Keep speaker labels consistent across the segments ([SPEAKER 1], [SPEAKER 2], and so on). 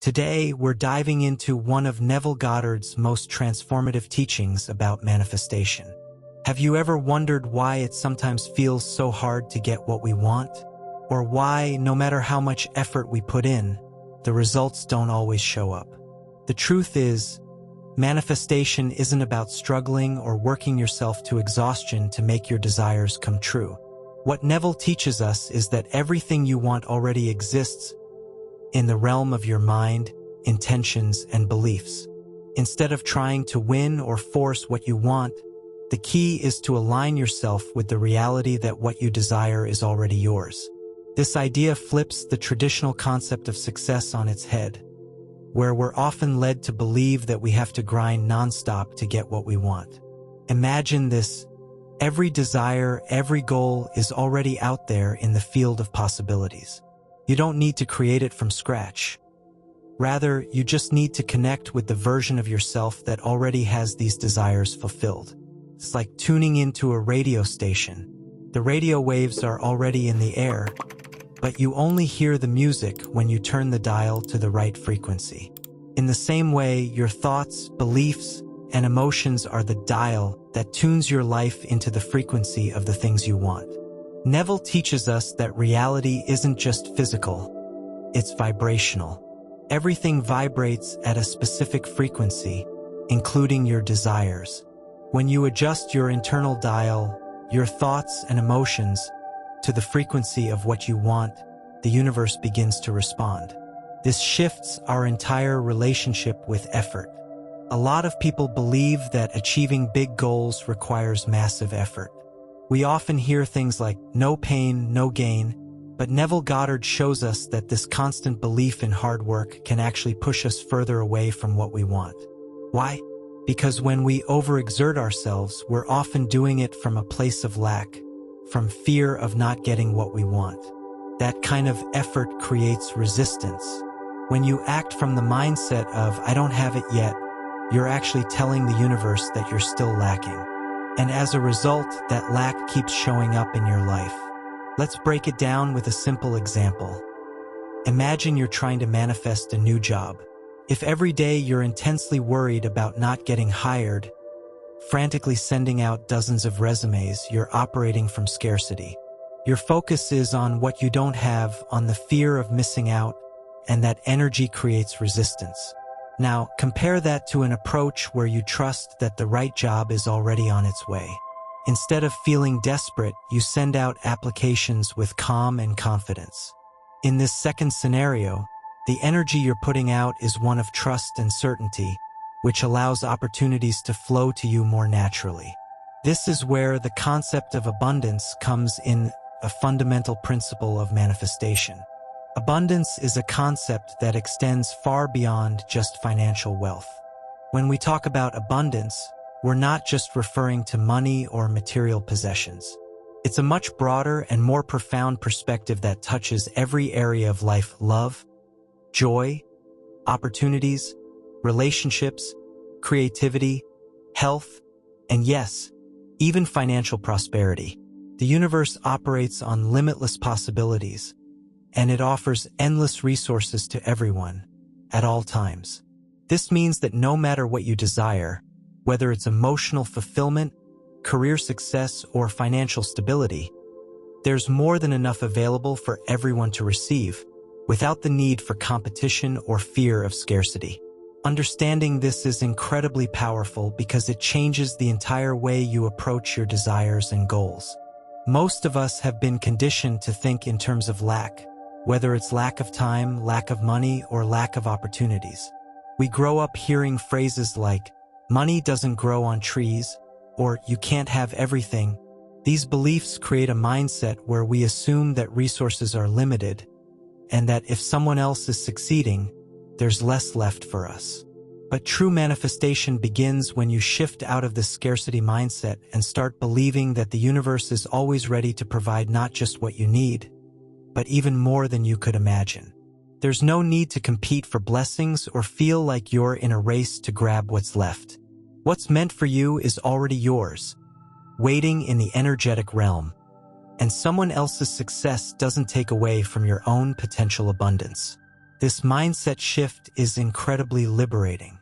[SPEAKER 1] Today, we're diving into one of Neville Goddard's most transformative teachings about manifestation. Have you ever wondered why it sometimes feels so hard to get what we want? Or why, no matter how much effort we put in, the results don't always show up? The truth is, manifestation isn't about struggling or working yourself to exhaustion to make your desires come true. What Neville teaches us is that everything you want already exists in the realm of your mind, intentions, and beliefs. Instead of trying to win or force what you want, the key is to align yourself with the reality that what you desire is already yours. This idea flips the traditional concept of success on its head, where we're often led to believe that we have to grind nonstop to get what we want. Imagine this: every desire, every goal is already out there in the field of possibilities. You don't need to create it from scratch. Rather, you just need to connect with the version of yourself that already has these desires fulfilled. It's like tuning into a radio station. The radio waves are already in the air, but you only hear the music when you turn the dial to the right frequency. In the same way, your thoughts, beliefs, and emotions are the dial that tunes your life into the frequency of the things you want. Neville teaches us that reality isn't just physical, it's vibrational. Everything vibrates at a specific frequency, including your desires. When you adjust your internal dial, your thoughts and emotions, to the frequency of what you want, the universe begins to respond. This shifts our entire relationship with effort. A lot of people believe that achieving big goals requires massive effort. We often hear things like, no pain, no gain, but Neville Goddard shows us that this constant belief in hard work can actually push us further away from what we want. Why? Because when we overexert ourselves, we're often doing it from a place of lack, from fear of not getting what we want. That kind of effort creates resistance. When you act from the mindset of, I don't have it yet, you're actually telling the universe that you're still lacking. And as a result, that lack keeps showing up in your life. Let's break it down with a simple example. Imagine you're trying to manifest a new job. If every day you're intensely worried about not getting hired, frantically sending out dozens of resumes, you're operating from scarcity. Your focus is on what you don't have, on the fear of missing out, and that energy creates resistance. Now, compare that to an approach where you trust that the right job is already on its way. Instead of feeling desperate, you send out applications with calm and confidence. In this second scenario, the energy you're putting out is one of trust and certainty, which allows opportunities to flow to you more naturally. This is where the concept of abundance comes in, a fundamental principle of manifestation. Abundance is a concept that extends far beyond just financial wealth. When we talk about abundance, we're not just referring to money or material possessions. It's a much broader and more profound perspective that touches every area of life: love, joy, opportunities, relationships, creativity, health, and yes, even financial prosperity. The universe operates on limitless possibilities, and it offers endless resources to everyone, at all times. This means that no matter what you desire, whether it's emotional fulfillment, career success, or financial stability, there's more than enough available for everyone to receive, without the need for competition or fear of scarcity. Understanding this is incredibly powerful because it changes the entire way you approach your desires and goals. Most of us have been conditioned to think in terms of lack, whether it's lack of time, lack of money, or lack of opportunities. We grow up hearing phrases like, money doesn't grow on trees, or you can't have everything. These beliefs create a mindset where we assume that resources are limited, and that if someone else is succeeding, there's less left for us. But true manifestation begins when you shift out of this scarcity mindset and start believing that the universe is always ready to provide not just what you need, but even more than you could imagine. There's no need to compete for blessings or feel like you're in a race to grab what's left. What's meant for you is already yours, waiting in the energetic realm. And someone else's success doesn't take away from your own potential abundance. This mindset shift is incredibly liberating.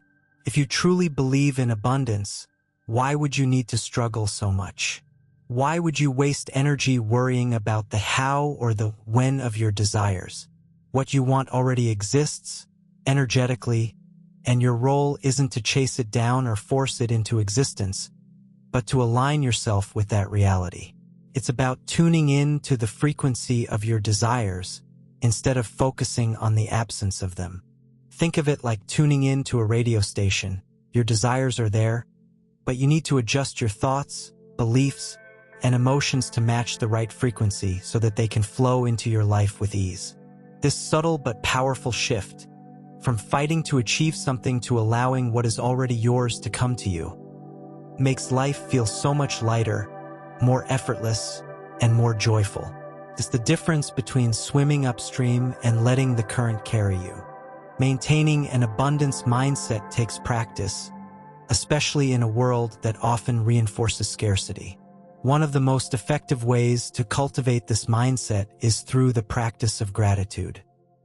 [SPEAKER 1] If you truly believe in abundance, why would you need to struggle so much? Why would you waste energy worrying about the how or the when of your desires? What you want already exists, energetically, and your role isn't to chase it down or force it into existence, but to align yourself with that reality. It's about tuning in to the frequency of your desires instead of focusing on the absence of them. Think of it like tuning in to a radio station. Your desires are there, but you need to adjust your thoughts, beliefs, and emotions to match the right frequency so that they can flow into your life with ease. This subtle but powerful shift, from fighting to achieve something to allowing what is already yours to come to you, makes life feel so much lighter, more effortless, and more joyful. It's the difference between swimming upstream and letting the current carry you. Maintaining an abundance mindset takes practice, especially in a world that often reinforces scarcity. One of the most effective ways to cultivate this mindset is through the practice of gratitude.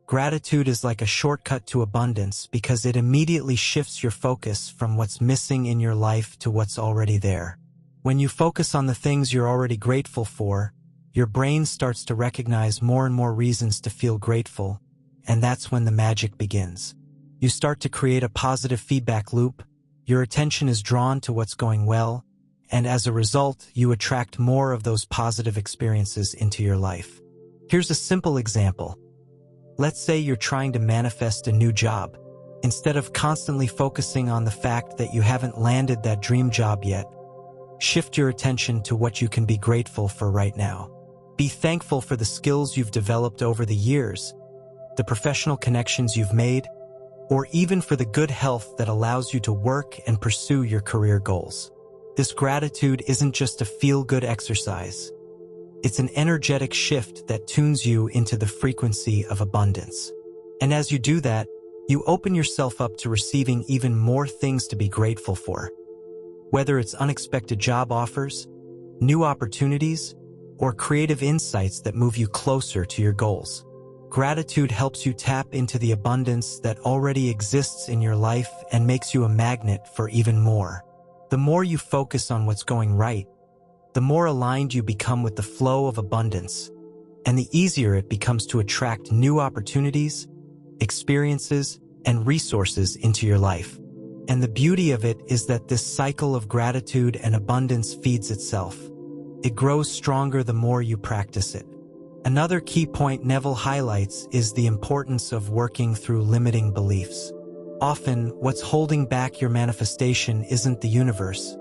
[SPEAKER 1] Gratitude is like a shortcut to abundance because it immediately shifts your focus from what's missing in your life to what's already there. When you focus on the things you're already grateful for, your brain starts to recognize more and more reasons to feel grateful, and that's when the magic begins. You start to create a positive feedback loop, your attention is drawn to what's going well, and as a result, you attract more of those positive experiences into your life. Here's a simple example. Let's say you're trying to manifest a new job. Instead of constantly focusing on the fact that you haven't landed that dream job yet, shift your attention to what you can be grateful for right now. Be thankful for the skills you've developed over the years, the professional connections you've made, or even for the good health that allows you to work and pursue your career goals. This gratitude isn't just a feel-good exercise. It's an energetic shift that tunes you into the frequency of abundance. And as you do that, you open yourself up to receiving even more things to be grateful for. Whether it's unexpected job offers, new opportunities, or creative insights that move you closer to your goals. Gratitude helps you tap into the abundance that already exists in your life and makes you a magnet for even more. The more you focus on what's going right, the more aligned you become with the flow of abundance, and the easier it becomes to attract new opportunities, experiences, and resources into your life. And the beauty of it is that this cycle of gratitude and abundance feeds itself. It grows stronger the more you practice it. Another key point Neville highlights is the importance of working through limiting beliefs. Often, what's holding back your manifestation isn't the universe,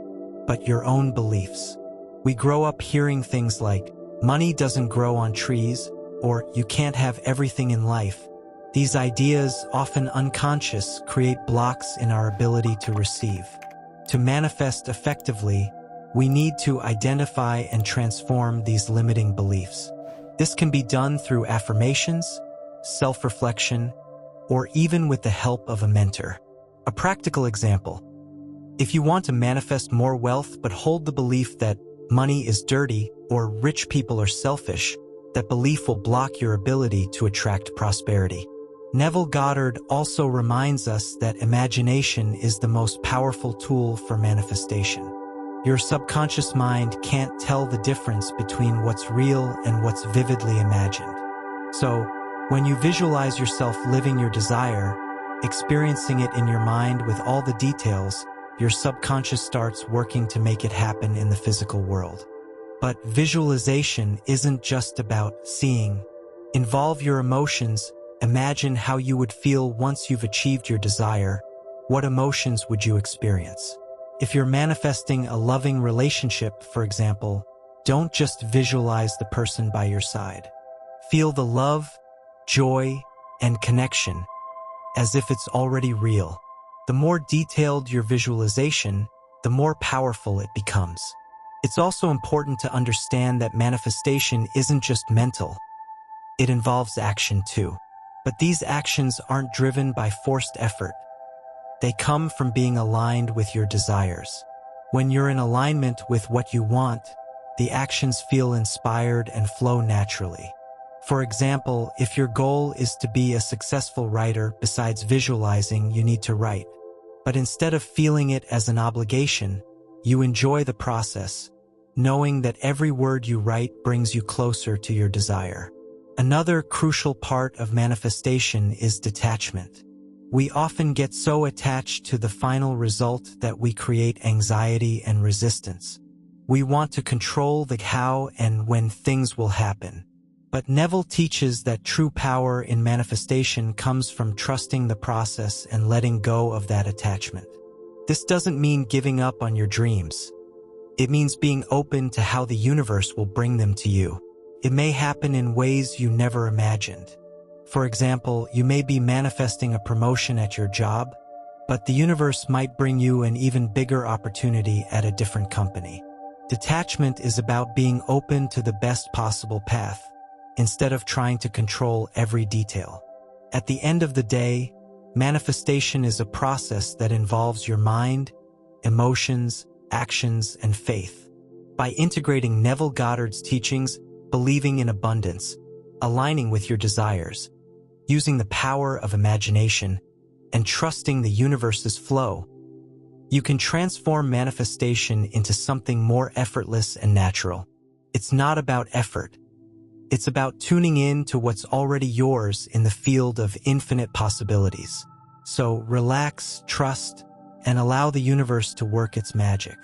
[SPEAKER 1] but your own beliefs. We grow up hearing things like, money doesn't grow on trees, or you can't have everything in life. These ideas, often unconscious, create blocks in our ability to receive. To manifest effectively, we need to identify and transform these limiting beliefs. This can be done through affirmations, self-reflection, or even with the help of a mentor. A practical example. If you want to manifest more wealth but hold the belief that money is dirty or rich people are selfish, that belief will block your ability to attract prosperity. Neville Goddard also reminds us that imagination is the most powerful tool for manifestation. Your subconscious mind can't tell the difference between what's real and what's vividly imagined. So, when you visualize yourself living your desire, experiencing it in your mind with all the details, your subconscious starts working to make it happen in the physical world. But visualization isn't just about seeing. Involve your emotions. Imagine how you would feel once you've achieved your desire. What emotions would you experience? If you're manifesting a loving relationship, for example, don't just visualize the person by your side. Feel the love, joy, and connection as if it's already real. The more detailed your visualization, the more powerful it becomes. It's also important to understand that manifestation isn't just mental. It involves action too. But these actions aren't driven by forced effort. They come from being aligned with your desires. When you're in alignment with what you want, the actions feel inspired and flow naturally. For example, if your goal is to be a successful writer, besides visualizing, you need to write. But instead of feeling it as an obligation, you enjoy the process, knowing that every word you write brings you closer to your desire. Another crucial part of manifestation is detachment. We often get so attached to the final result that we create anxiety and resistance. We want to control the how and when things will happen. But Neville teaches that true power in manifestation comes from trusting the process and letting go of that attachment. This doesn't mean giving up on your dreams. It means being open to how the universe will bring them to you. It may happen in ways you never imagined. For example, you may be manifesting a promotion at your job, but the universe might bring you an even bigger opportunity at a different company. Detachment is about being open to the best possible path, instead of trying to control every detail. At the end of the day, manifestation is a process that involves your mind, emotions, actions, and faith. By integrating Neville Goddard's teachings, believing in abundance, aligning with your desires, using the power of imagination, and trusting the universe's flow, you can transform manifestation into something more effortless and natural. It's not about effort. It's about tuning in to what's already yours in the field of infinite possibilities. So relax, trust, and allow the universe to work its magic.